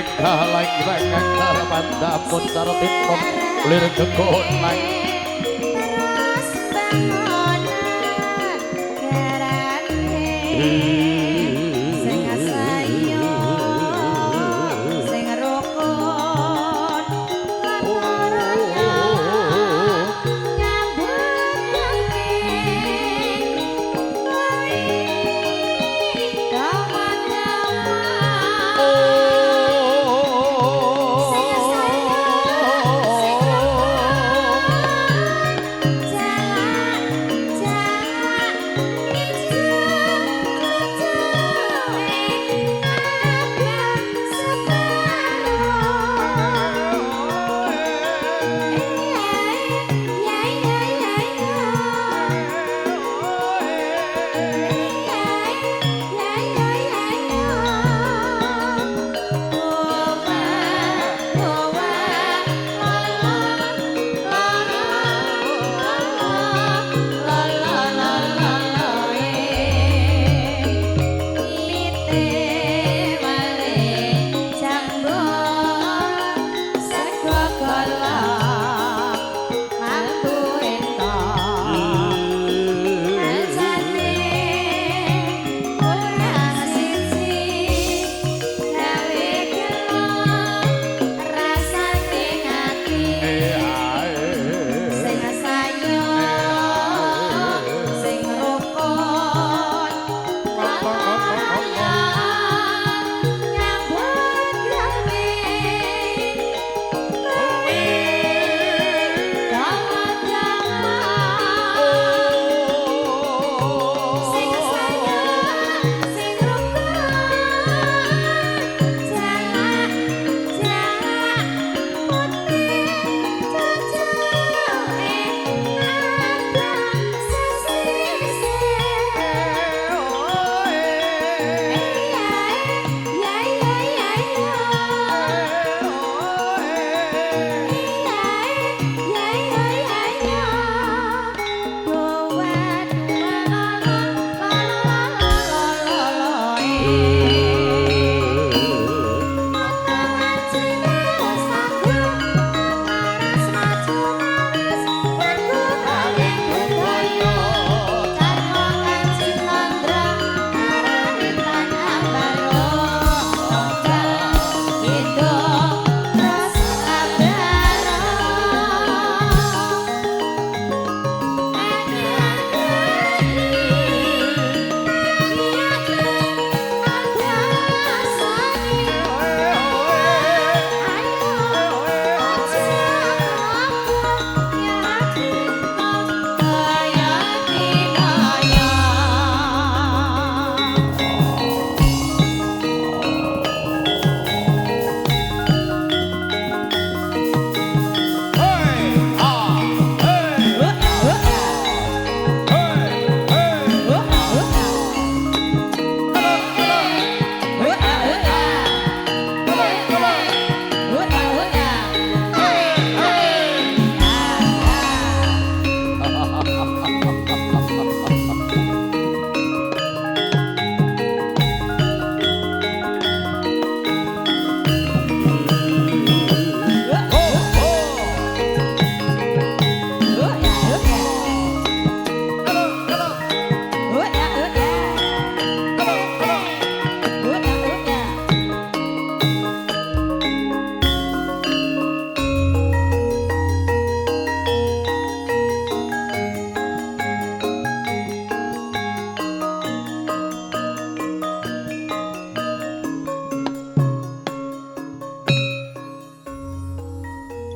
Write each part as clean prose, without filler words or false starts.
kalang bakang pandapun saratipun lir kekonang terus bangunan garane sing asayo sing rukun kantornya nyambut gawe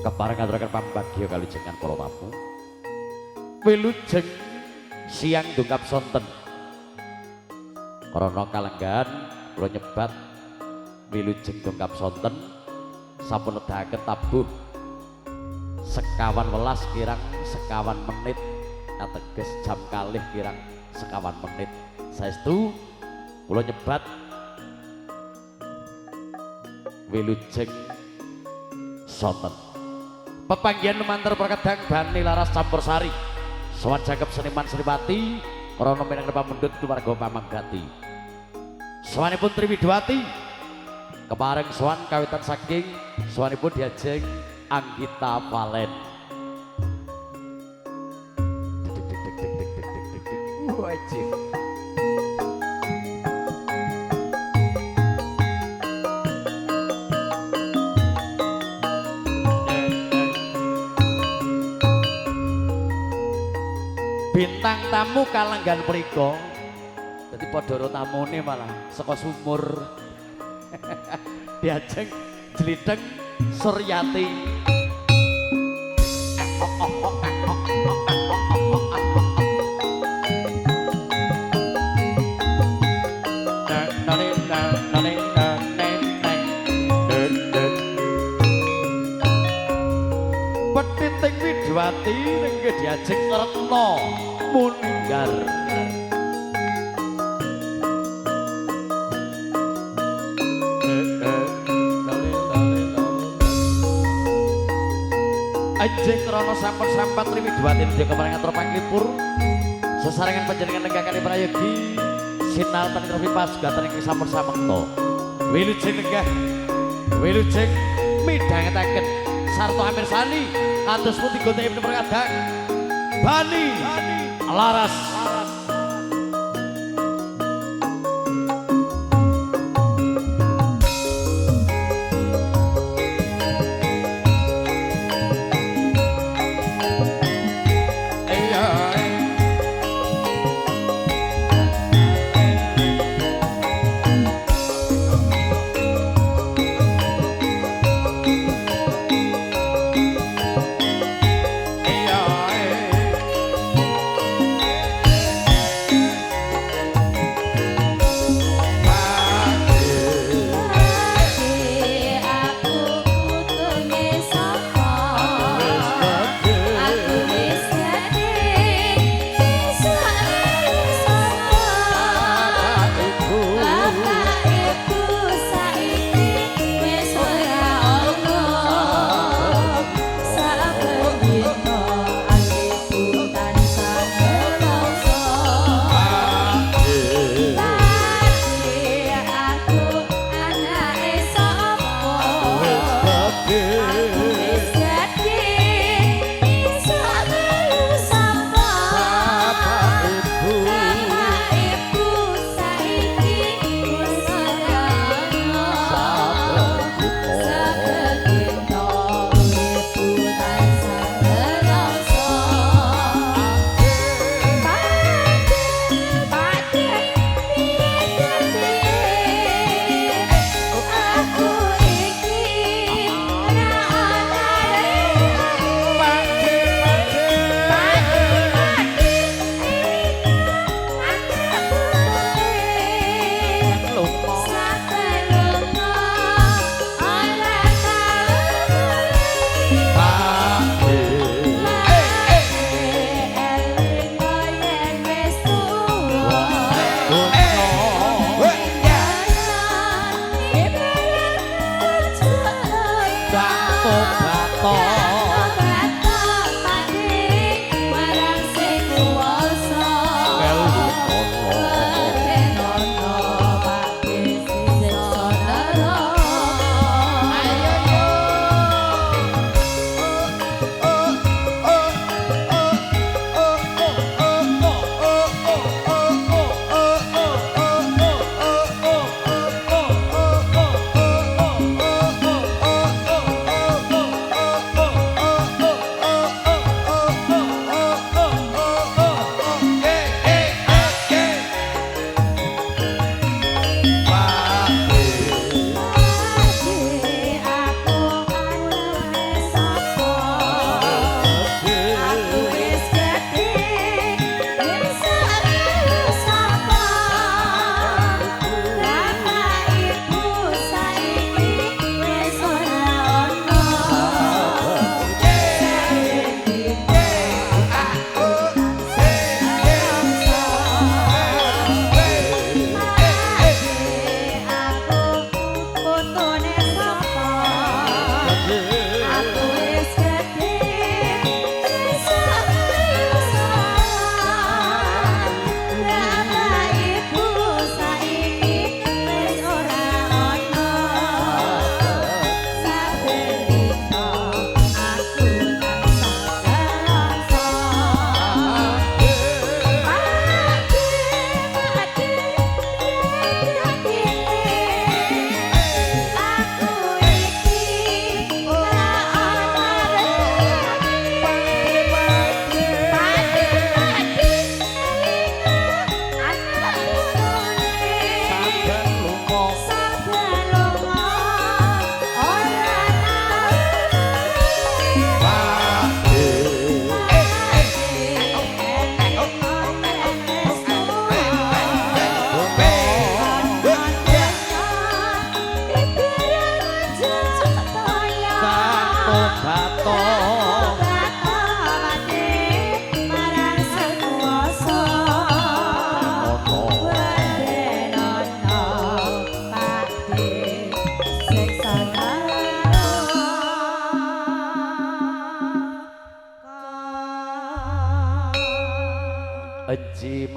kepareng aturaken pambagya kalujengan para tamu. Wilujeng siang dungkap sonten. Krana kalenggan kula nyebat wilujeng dungkap sonten sampun nedahaken tabuh sekawan welas kirang sekawan menit ateges jam kalih kirang sekawan menit. Saestu kula nyebat wilujeng sonten. Pepanggihan lumantar perkedang Bani Laras Campursari sowan jagep seniman Sriwati krana minangka pamendhut keluarga pamanggati. Sawanipun Triwidawati kepareng sowan kawitan saking sowanipun diajeng Anggita Valen. Wajib. Bintang tamu kalenggan priko. Dadi padha tamune malah saka sumur. Diajeng Jlitheng Suryati. Petiting Widwati nengge diajeng Retno Muninggar. Ajeng Rono sampun-sampat Widwati nedya keparengan tropanglipur sesarengan panjenengan nenggakan prayogi sinalpan trofi pasugatan ing sampun-samekta wilujeng nenggah wilujeng midhangetaken sarta amirsani kados pundi gontekipun perkadang Bani Laras.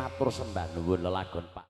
matur sembah nuwun lelagon Pak